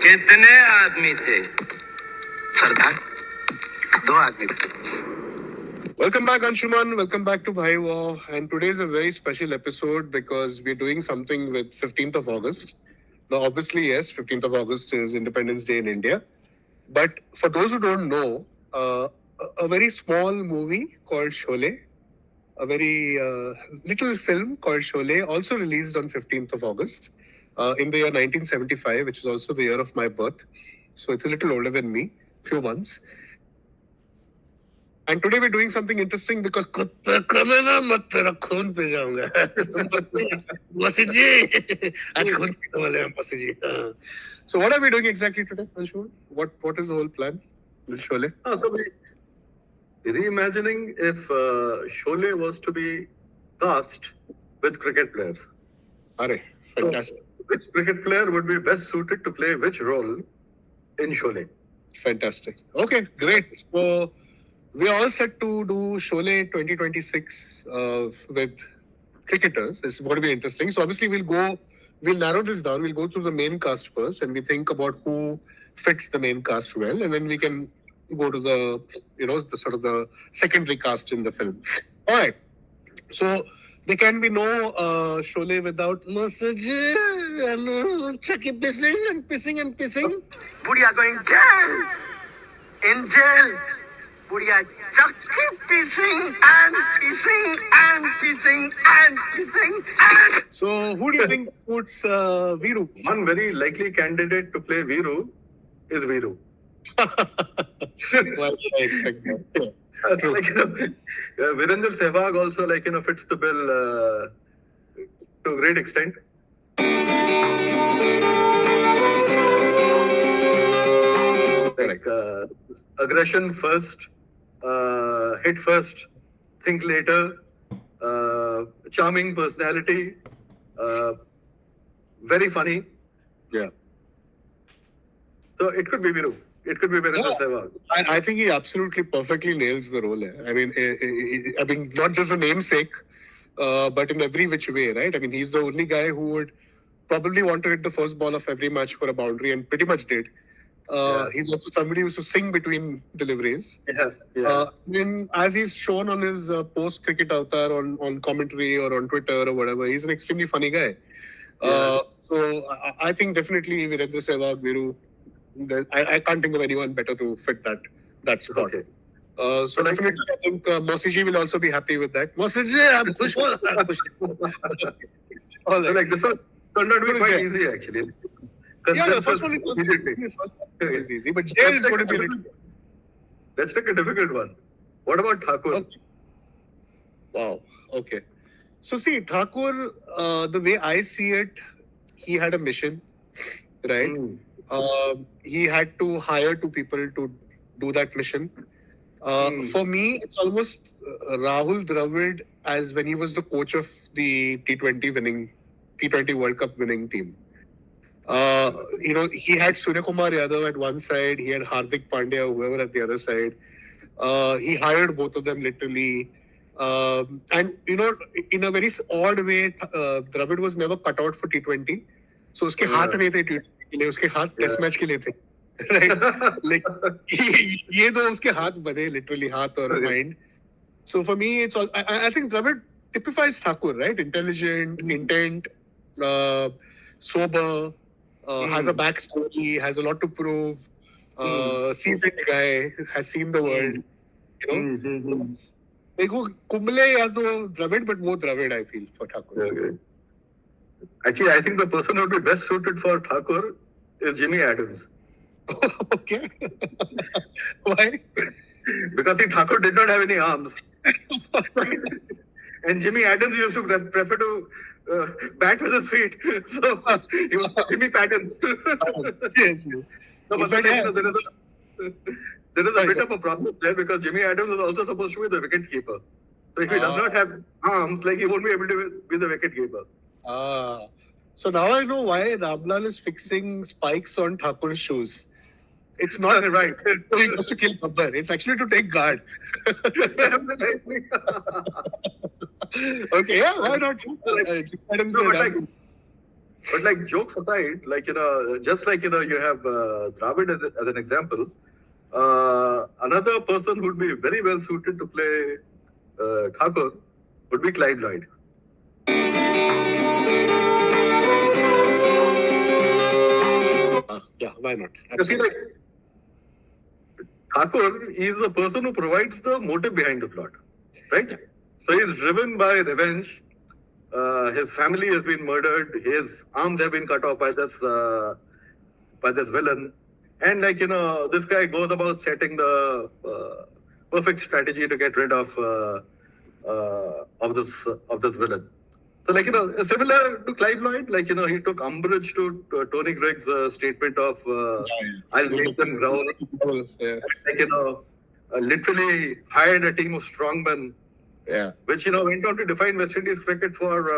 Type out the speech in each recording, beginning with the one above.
कितने आदमी थे सरदार? 2 आदमी थे. Welcome back, Anshuman. Welcome back to Bhai Waugh. And today is a very special episode because we're doing something with 15th of August. Now, obviously, yes, 15th of August is Independence Day in India. But for those who don't know, a very small movie called Sholay, a very little film called Sholay, also released on 15th of August in the year 1975, which is also the year of my birth. So it's a little older than me, few months. And today we're doing something interesting because कुत्ता कमेला मत तेरा खून पे जाऊंगा. मसी जी, आज खून पीने वाले हैं मसी जी. So what are we doing exactly today, Anshuman? What is the whole plan with Sholay? So we reimagining if Sholay was to be cast with cricket players. Arey, fantastic. So, which cricket player would be best suited to play which role in Sholay? Fantastic. Okay, great. So we are all set to do Sholay 2026 with cricketers. It's going to be interesting. So obviously we'll narrow this down. We'll go through the main cast first and we think about who fits the main cast well. And then we can go to the sort of the secondary cast in the film. All right. So there can be no Sholay without massage and chucky pissing and pissing and pissing. बुढ़िया going jail, in jail. बुढ़िया just keep pissing and pissing and pissing and pissing and. So who do you think suits Viru? One very likely candidate to play Viru is Viru. Well, I expect that. Yeah. Virender Sehwag also fits the bill to a great extent. Aggression first, hit first, think later, charming personality, very funny. Yeah. So it could be Viru. It could be Virender Sehwag. I think he absolutely perfectly nails the role. I mean, not just a namesake, but in every which way, right? I mean, he's the only guy who would probably want to hit the first ball of every match for a boundary and pretty much did. He's also somebody who used to sing between deliveries. As he's shown on his post-cricket avatar on commentary or on Twitter or whatever, he's an extremely funny guy. So I think definitely Virender Sehwag, Viru, I can't think of anyone better to fit that spot. Okay. So definitely I think Mosi ji will also be happy with that. Mosi ji, I'm khush ho. All right. Like this one turned out to be quite easy actually. Yeah, the first one is easy, but Jay is going to be a little... Let's take a difficult one. What about Thakur? Okay. Wow. Okay. So see, Thakur, the way I see it, he had a mission, right? He had to hire 2 people to do that mission. For me, it's almost Rahul Dravid as when he was the coach of the T20 World Cup winning team. He had Surya Kumar Yadav at one side, he had Hardik Pandya, whoever at the other side. He hired both of them literally. And in a very odd way, Dravid was never cut out for T20. So uske haath nahi the T20 ke liye, uske haath test match ke liye the. Right? Like, ye do uske haath bane, literally haath or mind. So for me, it's all, I think Dravid typifies Thakur, right? Intelligent, intent, sober, has a backstory, has a lot to prove, seasoned guy, has seen the world. Dekho, Kumble ya to Dravid, but more Dravid, I feel, for Thakur. Okay. Actually, I think the person who would be best suited for Thakur is Jimmy Adams. Okay. Why? Because Thakur did not have any arms. And Jimmy Adams used to prefer to bat with his feet. So he was Jimmy Pattons. Yes. No, but there is a bit of a problem there because Jimmy Adams is also supposed to be the wicket keeper. So if he does not have arms, he won't be able to be the wicket keeper. So now I know why Ramlal is fixing spikes on Thakur's shoes. It's not right. Just to kill Gabbar. It's actually to take guard. Okay, yeah, why not? But like jokes aside, like just like you have Dravid as an example. Another person who would be very well suited to play Thakur would be Clive Lloyd. Yeah, why not? You see, like Thakur is the person who provides the motive behind the plot, right? So he's driven by revenge. His family has been murdered. His arms have been cut off by this villain, and like this guy goes about setting the perfect strategy to get rid of this villain. So like similar to Clive Lloyd, like he took umbrage to Tony Gregg's statement of "I'll make them growl," Yeah. like literally hired a team of strongmen. Yeah. Which went on to define West Indies cricket for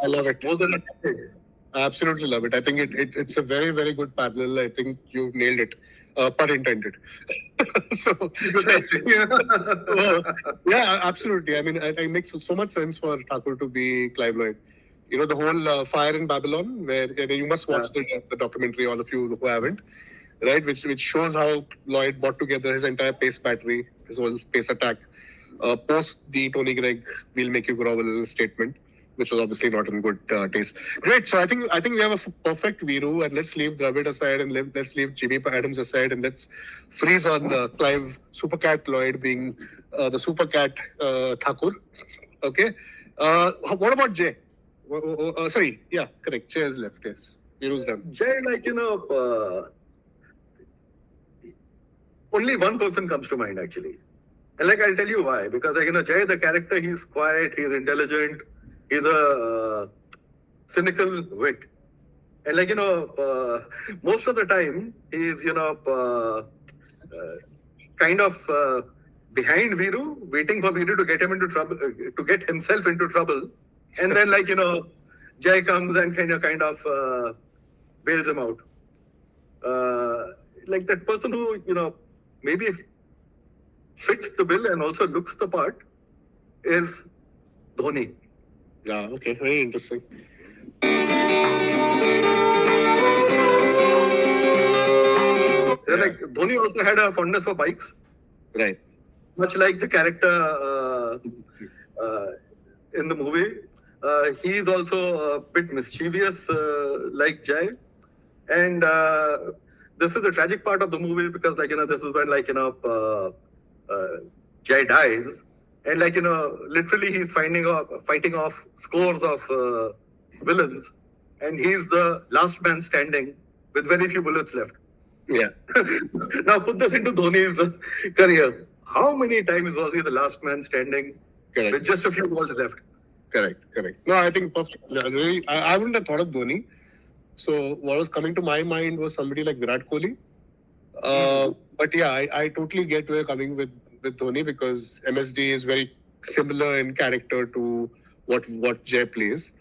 I love it. more than a decade. I absolutely love it. I think it's a very, very good parallel. I think you nailed it. Pun intended. So, yeah, absolutely. I mean, it makes so much sense for Thakur to be Clive Lloyd. The whole Fire in Babylon, where you must watch the documentary, all of you who haven't, right? Which shows how Lloyd brought together his entire pace battery, his whole pace attack, post the Tony Gregg "We'll make you grovel" statement, which was obviously not in good taste. Great. So I think we have a perfect Viru, and let's leave Dravid aside, and let's leave Jimmy Adams aside, and let's freeze on Clive Supercat Lloyd being the Supercat Thakur. Okay. What about Jay? Sorry. Yeah, correct. Jay is left. Yes. Viru's done. Jay, like only one person comes to mind actually, and like I'll tell you why. Because like Jay, the character, he's quiet, he's intelligent. He's a cynical wit. And like, most of the time, he's, kind of behind Viru, waiting for Viru to get him into trouble, to get himself into trouble. And then like, Jai comes and kind of bails him out. Like that person who, maybe fits the bill and also looks the part is Dhoni. Yeah, okay, very interesting. Like Dhoni also had a fondness for bikes, Right. much like the character in the movie. He's also a bit mischievous, like Jai, and this is the tragic part of the movie because, like this is when Jai dies. And like literally, he's fighting off scores of villains, and he's the last man standing with very few bullets left. Yeah. Now put this into Dhoni's career. How many times was he the last man standing Correct. with just a few balls left? Correct. No, I think perfect. Really, I wouldn't have thought of Dhoni. So what was coming to my mind was somebody like Virat Kohli. But yeah, I totally get where you're coming with Dhoni because MSD is very similar in character to what Jay plays.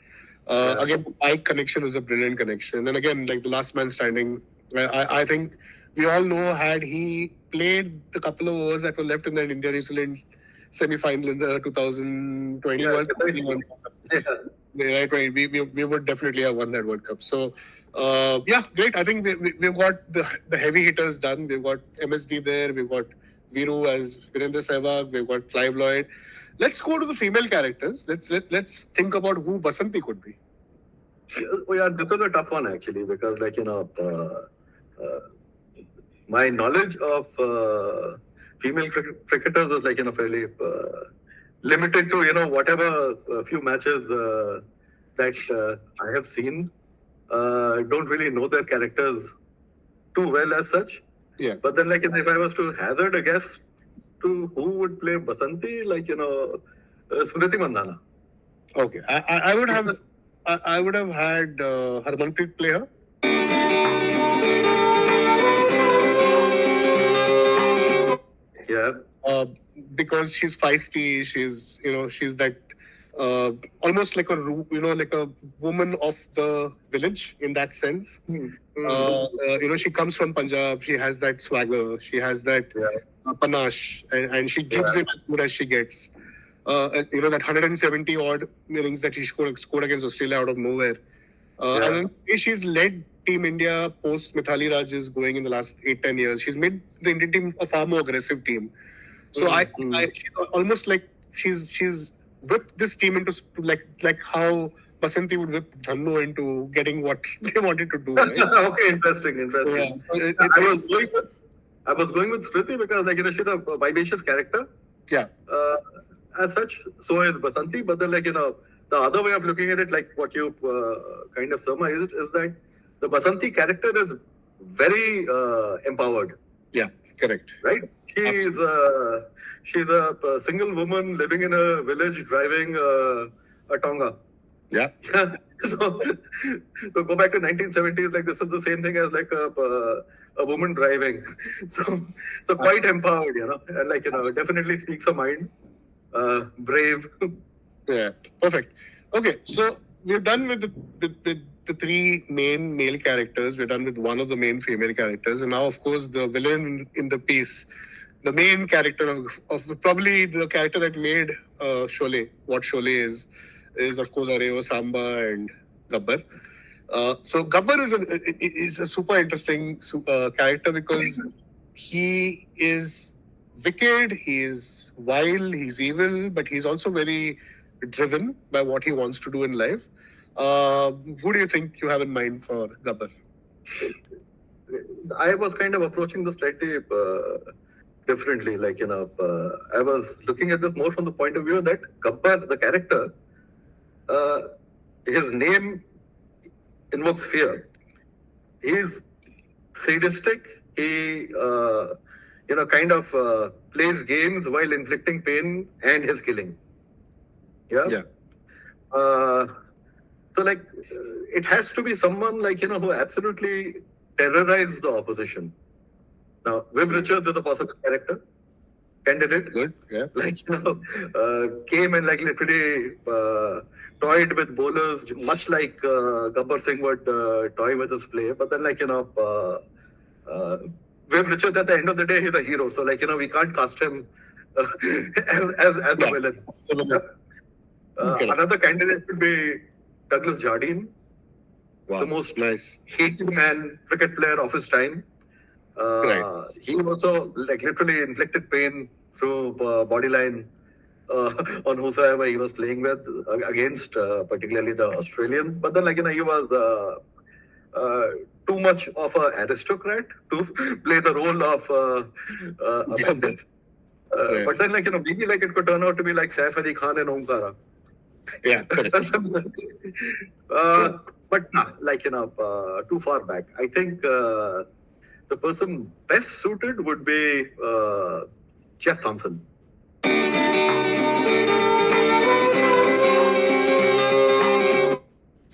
Again, the bike connection is a brilliant connection. And again, like the last man standing, I think we all know had he played the couple of overs that were left in the India-New Zealand semi-final in the 2020 World Cup. Right. We would definitely have won that World Cup. So, yeah, great. I think we've got the heavy hitters done. We've got MSD there. We've got Viru as Virendra Sehwag. We've got Clive Lloyd. Let's go to the female characters. Let's think about who Basanti could be. Oh yeah, this is a tough one actually because like my knowledge of female cricketers is like fairly limited to whatever few matches that I have seen. Don't really know their characters too well as such. Yeah. But then like if I was to hazard a guess to who would play Basanti, like Smriti Mandhana. Okay. I would have had Harmanpreet play her. Yeah. Because she's feisty, she's that almost like a woman of the village in that sense. She comes from Punjab, she has that swagger, she has that panache, and she gives it as good as she gets. That 170 odd innings that she scored against Australia out of nowhere. And then the way she's led Team India post Mithali Raj is going in the last 8-10 years. She's made the Indian team a far more aggressive team. So she's almost like she's whipped this team into like how Basanti would whip Dhannu into getting what they wanted to do. Right? Okay, interesting. Yeah. So I was going with Smriti because she's a vivacious character. Yeah. As such, so is Basanti. But then the other way of looking at it, like what you kind of surmised, is that the Basanti character is very empowered. Yeah, correct. Right? She's a single woman living in a village driving a Tonga. Yeah. So go back to 1970s, like this is the same thing as like a woman driving. So quite empowered, and definitely speaks her mind. Brave. Yeah, perfect. Okay, so we're done with the three main male characters. We're done with one of the main female characters, and now, of course, the villain in the piece, the main character of probably the character that made Sholay what Sholay is of course Areo, Sambha, and Gabbar. So Gabbar is a super interesting character because he is wicked, he is vile, he's evil, but he's also very driven by what he wants to do in life. Who do you think you have in mind for Gabbar? I was kind of approaching this slightly differently. I was looking at this more from the point of view that Gabbar, the character, his name invokes fear. He's sadistic. He, plays games while inflicting pain and his killing. Yeah. Yeah. It has to be someone who absolutely terrorized the opposition. Now, Viv Richards is a possible character, candidate. Good. Yeah. Came and literally toyed with bowlers, much like Gabbar Singh would toy with his play. But then, Viv Richards, at the end of the day, he's a hero. So, we can't cast him as a villain. Another candidate would be Douglas Jardine, the most hated man, cricket player of his time. He also literally inflicted pain through body line on whosoever he was playing with against, particularly the Australians. But then, he was too much of an aristocrat to play the role of a bandit. But then, maybe it could turn out to be like Saif Ali Khan and Omkara. Yeah. But too far back. I think the person best suited would be Jeff Thompson.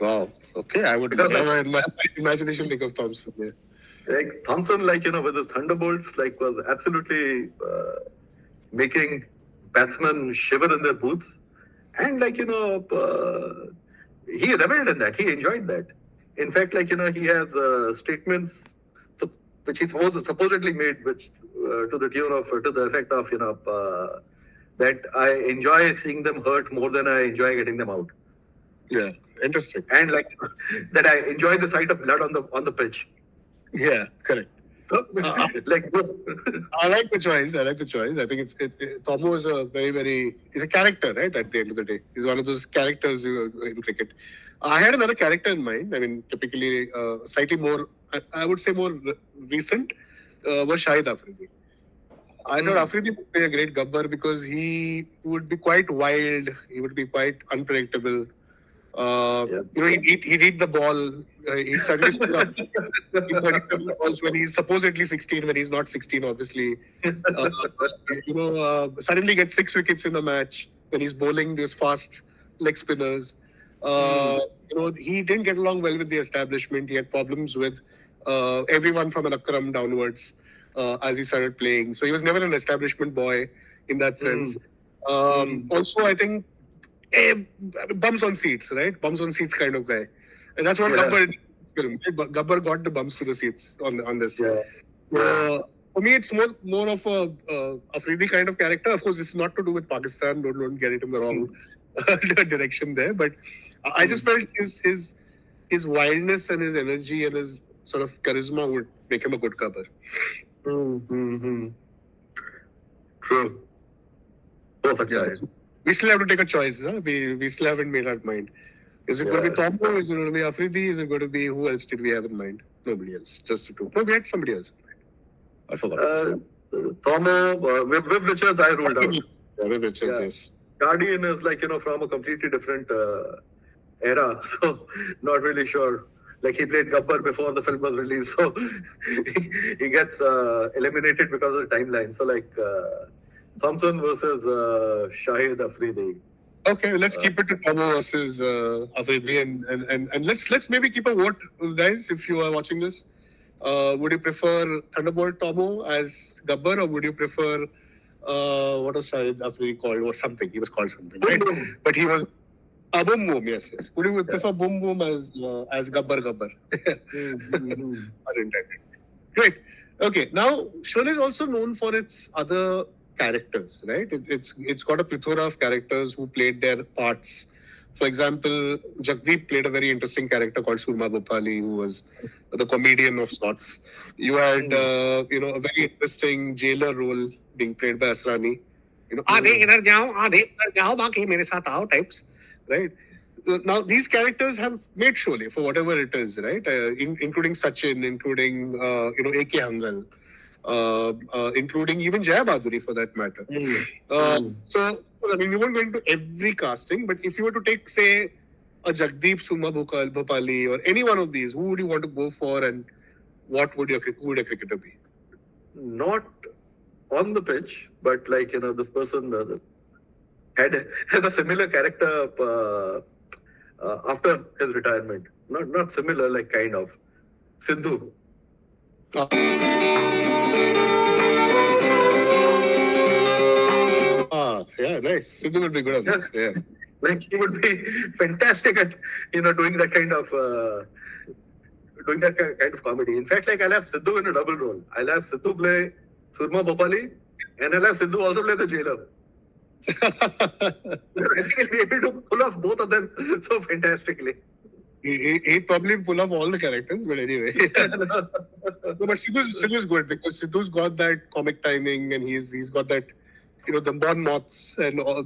Wow. Okay, I would never in my imagination think of Thompson. Yeah. Like Thompson, with his thunderbolts, was absolutely making batsmen shiver in their boots. And he reveled in that. He enjoyed that. In fact, he has statements which he supposedly made, which to the effect of that I enjoy seeing them hurt more than I enjoy getting them out. Yeah, interesting. And that I enjoy the sight of blood on the pitch. Yeah, correct. So, I like the choice. I think Tomo is a he's a character, right? At the end of the day, he's one of those characters in cricket. I had another character in mind. I mean, typically slightly more, I would say more recent, was Shahid Afridi. I thought Afridi would be a great Gabbar because he would be quite wild. He would be quite unpredictable. He'd eat the ball. He'd suddenly score 37 balls when he's supposedly 16, when he's not 16, obviously. Suddenly gets 6 wickets in a match when he's bowling these fast leg spinners. He didn't get along well with the establishment. He had problems with everyone from an Akram downwards as he started playing. So he was never an establishment boy in that sense. Also, I think bums on seats, right? Bums on seats kind of guy. And that's what Gabbar did in this film. Gabbar got the bumps to the seats on this. Yeah. For me, it's more of a Afridi kind of character. Of course, it's not to do with Pakistan. Don't get it in the wrong direction there. But I just felt his his wildness and his energy and his sort of charisma would make him a good Gabbar. Mm-hmm. True. Perfect. Yeah. Guy. We still have to take a choice. Huh? We still haven't made our mind. Is it going to be Tomo? Is it going to be Afridi? Is it going to be who else did we have in mind? Nobody else. Just the two. No, we had somebody else in mind. I forgot. Tomo, Viv Richards, I ruled out. Yeah, Viv Richards, yes. Guardian is like, from a completely different era. So, not really sure. Like, he played Gabbar before the film was released. So, he gets eliminated because of the timeline. So, like, Thompson versus Shahid Afridi. Okay, let's keep it to Tomo versus Afridi, and let's maybe keep a vote, guys. If you are watching this, would you prefer Thunderbolt Tomo as Gabbar, or would you prefer what was Shahid Afridi called, or something? He was called something, right? Boom. But he was Boom Boom. Yes. Would you prefer Boom Boom as Gabbar? Unintended. Great. Okay. Now, Sholay is also known for its other characters, right? It's got a plethora of characters who played their parts. For example, Jagdeep played a very interesting character called Soorma Bhopali, who was the comedian of sorts. You had a very interesting jailer role being played by Asrani. आधे इधर जाओ, आधे इधर जाओ, बाकी मेरे साथ आओ types, right? Now these characters have made Sholay for whatever it is, right? Including Sachin, including A.K. Hangal. Including even Jaya Baduri for that matter. So, I mean, we won't go into every casting, but if you were to take, say, a Jagdeep, Soorma Bhopali, or any one of these, who would you want to go for, and who would a cricketer be? Not on the pitch, but like, this person has a similar character after his retirement. Not similar, like kind of. Sidhu. Yeah, nice. Sidhu would be good on this. Yeah. Like he would be fantastic at doing that kind of comedy. In fact, like I'll have Sidhu in a double role. I'll have Sidhu play Soorma Bhopali, and I'll have Sidhu also play the jailer. I think he'll be able to pull off both of them so fantastically. He'd probably pull off all the characters, but anyway. No, but Sidhu's good because Sidhu's got that comic timing, and he's got that, the bon mots and all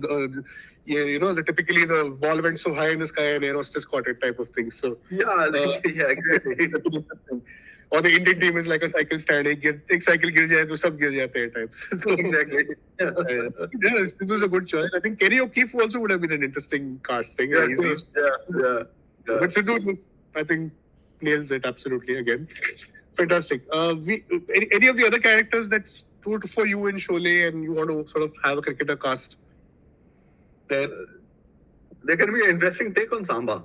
typically the ball went so high in the sky and air hostess caught it type of thing. So yeah, exactly. Or the Indian team is like a cycle stand. एक cycle गिर जाए तो सब गिर जाते हैं types. Exactly. Yeah, Sidhu's a good choice. I think Kerry O'Keefe also would have been an interesting casting. Yeah. But Sidhu just, I think, nails it absolutely again. Fantastic. Any of the other characters that stood for you in Sholay and you want to sort of have a cricketer cast? There can be an interesting take on Sambha.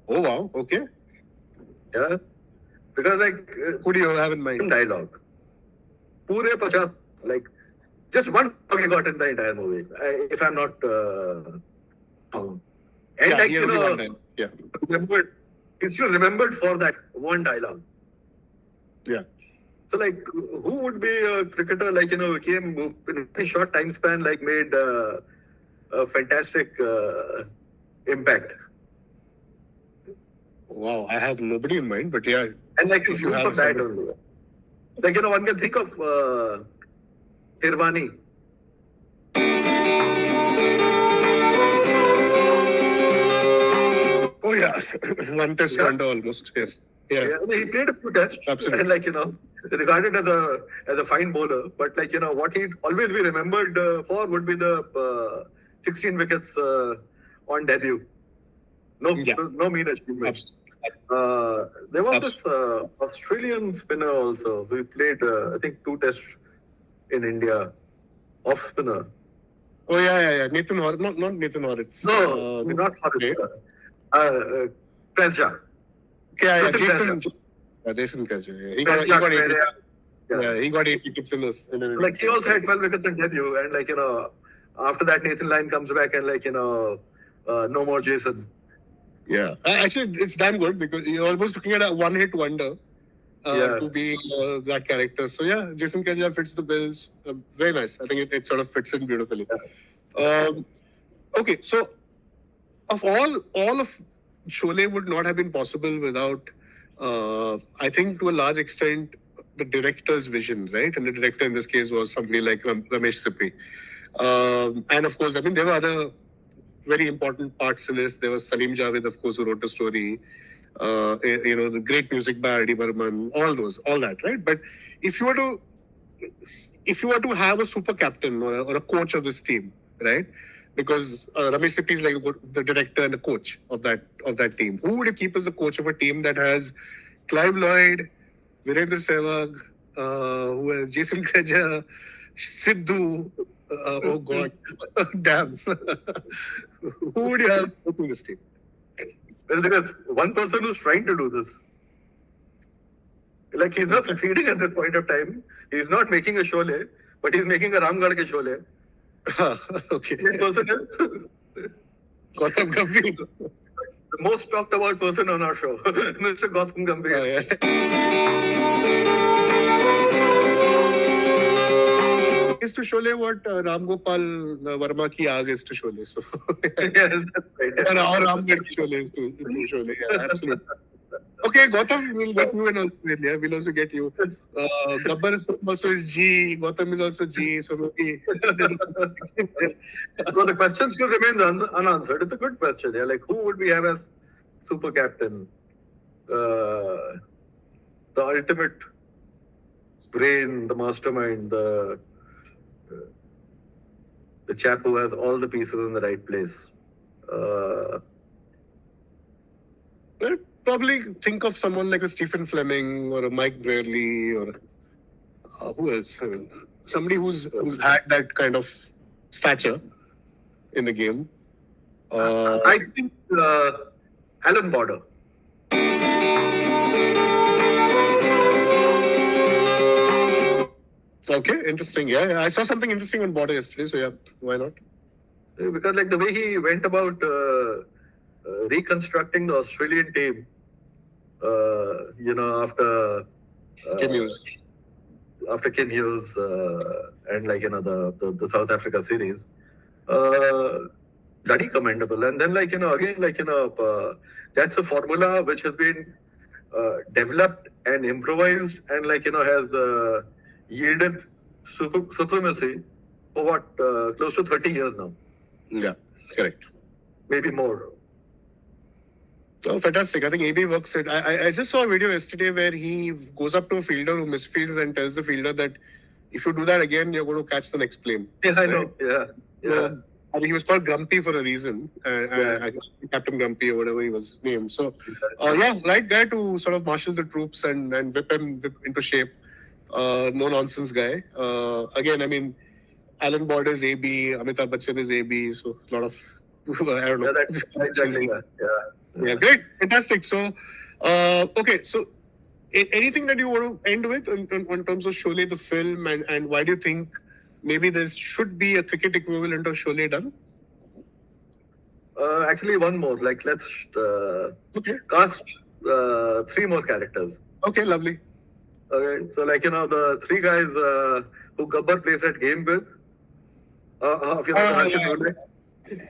Oh wow, okay. Yeah. Because like who do you have in mind? Dialogue. Pure 50, like just one he got in the entire movie. If I'm not wrong. And he's still remembered for that one dialogue. Yeah. So like, who would be a cricketer like came in a short time span, like made a fantastic impact. Wow, I have nobody in mind, but yeah. And like if you have that only. Like one can think of Hirvani. Oh yeah, one test wonder almost. Yes. Yeah. He played a few tests. Absolutely. And like regarded as a fine bowler, but like what he'd always be remembered for would be the 16 wickets on debut. No mean achievement. There was this Australian spinner also who played I think 2 tests in India. Off spinner. Oh yeah. Nathan Horrocks. Not Nathan Horrocks. No, not Horrocks. Pressja. Yeah, Jason Pressja. He got 8 wickets in this. Like he also had 12 wickets in debut, and like after that Nathan Lyon comes back and like no more Jason. Yeah, actually it's damn good because you're almost looking at a one-hit wonder to be that character. So yeah, Jason Pressja fits the bills. Very nice. I think it sort of fits in beautifully. Okay, so of all of Sholay would not have been possible without, I think, to a large extent, the director's vision, right? And the director in this case was somebody like Ramesh Sippy. And of course, I mean, there were other very important parts in this. There was Salim Javed, of course, who wrote the story. The great music by R.D. Burman, all that, right? But if you were to have a super captain or a coach of this team, right? Because Ramesh Sippy is like the director and the coach of that team. Who would you keep as the coach of a team that has Clive Lloyd, Virendra Sehwag, who has Jason Kreja, Sidhu? Oh God, damn! Who would you have coaching this team? Well, there is one person who's trying to do this. Like, he's not succeeding at this point of time. He's not making a Sholay, but he's making a Ramgarh ke Sholay. Okay. That person is Gautam Gambhir. the most talked about person on our show, Mr. Gautam Gambhir. Is to Sholay what Ram Gopal Verma ki Aag is to Sholay. So, Yes, that's right. or Ramgarh ki Sholay is to Sholay. Yeah, absolutely. Okay, Gautam, we'll get you in Australia. We'll also get you. Gabbar also is G. Gautam is also G. So maybe. So the question still remains unanswered. It's a good question. Yeah, like, who would we have as super captain? The ultimate brain, the mastermind, the chap who has all the pieces in the right place. Well, probably think of someone like a Stephen Fleming or a Mike Brearley or who else? I mean, somebody who's had that kind of stature in the game. I think Alan Border. Okay, interesting. Yeah, I saw something interesting on Border yesterday. So yeah, why not? Because like the way he went about reconstructing the Australian team, after Kim Hughes. After Ken Hughes and the South Africa series, bloody commendable. And then that's a formula which has been developed and improvised and has yielded supremacy for what close to 30 years now, Yeah, correct. maybe more. Oh, fantastic. I think AB works it. I just saw a video yesterday where he goes up to a fielder who misfields and tells the fielder that if you do that again, you're going to catch the next plane. Yeah, I know. Yeah. So, I mean, he was called Grumpy for a reason. Captain Grumpy or whatever he was named. So, right guy to sort of marshal the troops and whip into shape. No nonsense guy. Again, I mean, Alan Border is AB, Amitabh Bachchan is AB. So, a lot of, I don't know. Yeah, that's exactly that. Yeah, great. Fantastic. So, okay. So, anything that you want to end with in terms of Sholay, the film, and why do you think maybe there should be a cricket equivalent of Sholay done? Actually, one more. Like, let's cast 3 more characters. Okay, lovely. Okay, so the 3 guys who Gabbar plays that game with.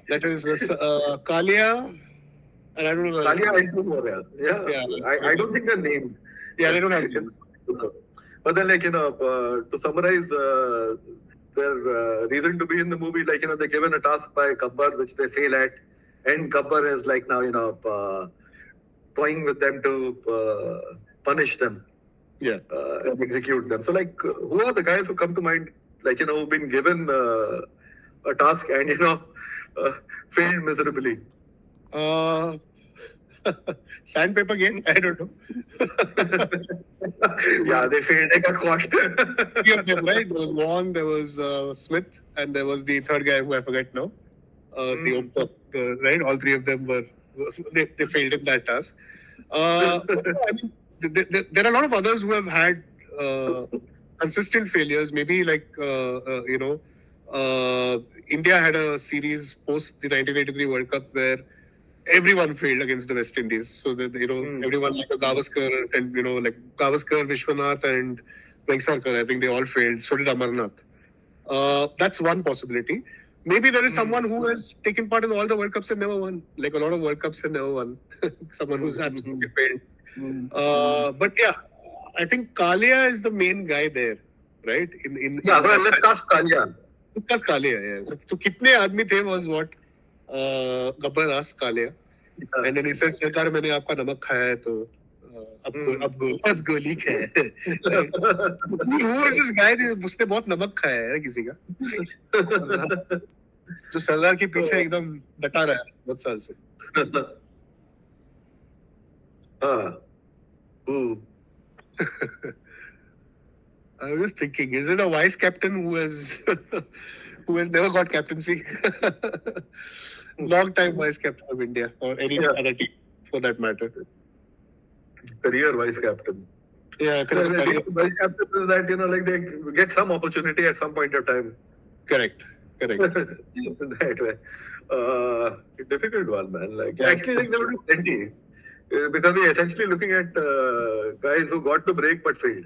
That is Kaalia. And I don't know. Kaalia and 2 more. Yeah. I don't think they're named. Yeah, they don't have names. But then, to summarize their reason to be in the movie, they're given a task by Gabbar which they fail at, and Gabbar is toying with them to punish them. Yeah. And execute them. So, who are the guys who come to mind, who've been given a task and, failed miserably? Sandpaper game? I don't know. Yeah, they failed. They got caught. 3 of them, right? There was Wong, there was Smith, and there was the third guy who I forget now. Right? All 3 of them they failed in that task. I mean, there are a lot of others who have had consistent failures. Maybe India had a series post the 1983 World Cup where everyone failed against the West Indies. So that everyone like Gavaskar and Gavaskar, Vishwanath, and Vengsarkar, I think they all failed. So did Amarnath. That's one possibility. Maybe there is someone who has taken part in all the World Cups and never won. Like a lot of World Cups and never won. Someone who's absolutely failed. But yeah, I think Kaalia is the main guy there, right? Yeah, so let's cast Kaalia. Let's cast Kaalia, yeah. So kitne aadmi the was what Gabbar asked Kaalia. And then he says, "Sarkar, मैंने आपका नमक खाया है तो अब गोली खाया है." Who is this guy? उसने बहुत नमक खाया है किसी का, जो सरदार के पीछे एकदम डटा रहा है बहुत साल से. I was just thinking, is it a vice captain who has never got captaincy? Long time vice captain of India or any other team for that matter. Career vice captain. Yeah, career. Vice captain is that, like they get some opportunity at some point of time. Correct. That way. Difficult one, man. Like, actually, like, there would be plenty. Because we're essentially looking at guys who got the break but failed.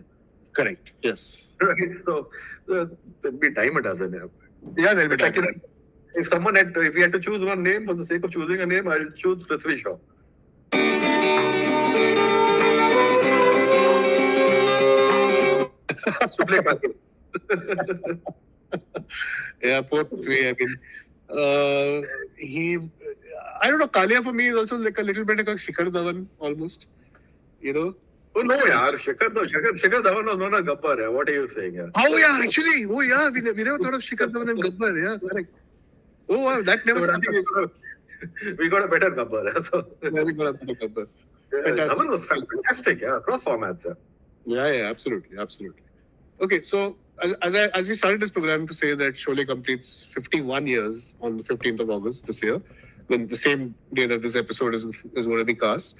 Correct. Yes. Right. So there'll be time a dozen. Yeah, there'll be time. If we had to choose one name for the sake of choosing a name, I'll choose Prithvi Shaw. To play Kaalia. Yeah, poor Prithvi. I mean, I don't know. Kaalia for me is also like a little bit like a Shikhar Dhawan almost. Oh no, yaar. Shikhar Dhawan was not a Gabbar. What are you saying? Yeah? Oh yeah, actually. Oh yeah, we never thought of Shikhar Dhawan and Gabbar. Yeah, correct. Oh wow, that never happened. We got a better Gabbar. So. Yeah, we got a better Gabbar. Dhawan was fantastic. Yeah, across formats. Yeah, absolutely. Okay, so as we started this program to say that Sholay completes 51 years on the 15th of August this year, when the same day that this episode is going to be cast.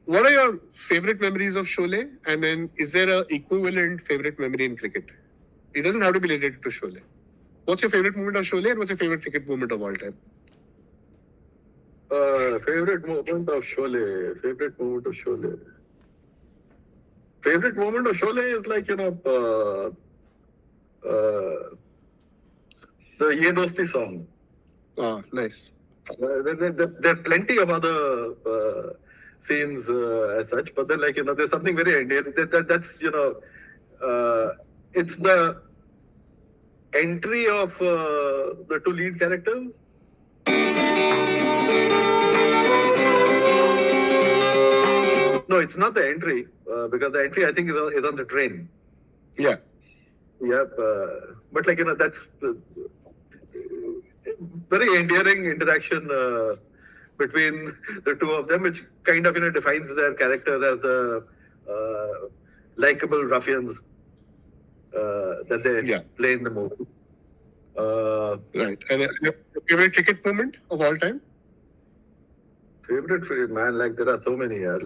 What are your favorite memories of Sholay? And then is there an equivalent favorite memory in cricket? It doesn't have to be related to Sholay. What's your favorite moment of Sholay and what's your favorite cricket moment of all time? Favorite moment of Sholay. Favorite moment of Sholay is like, the Ye Dosti song. Oh, nice. There are plenty of other scenes as such, but then there's something very endearing. That's it's the entry of the two lead characters. No, it's not the entry because the entry I think is on the train. Yeah. Yep. But that's very endearing interaction between the two of them, which kind of defines their characters as the likable ruffians that they play in the movie. Right. And your favorite cricket moment of all time? Favorite man, like there are so many here,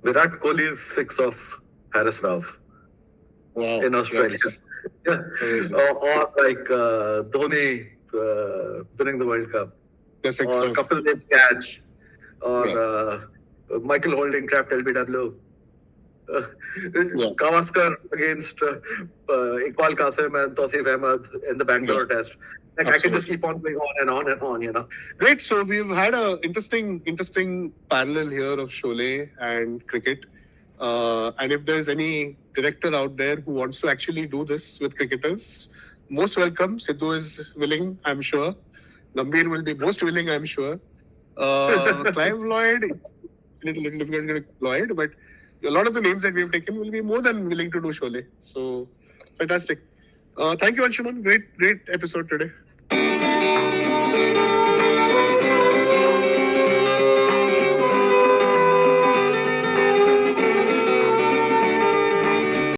Virat Kohli's 6 of Harris Rav in Australia. Yes. Or like Dhoni winning the World Cup. The 6 or of Kapil Dev's catch. Or Michael Holding trapped LBW. Gavaskar against Iqbal Qasim and Tausif Ahmed in the Bangalore test. Like I can just keep on going on and on. Great. So we've had a interesting parallel here of Sholay and cricket. And if there's any director out there who wants to actually do this with cricketers, most welcome. Sidhu is willing, I'm sure. Gambhir will be most willing, I'm sure. Clive Lloyd, a little difficult to Lloyd, but a lot of the names that we've taken will be more than willing to do Sholay. So, fantastic. Thank you, Anshuman. Great episode today.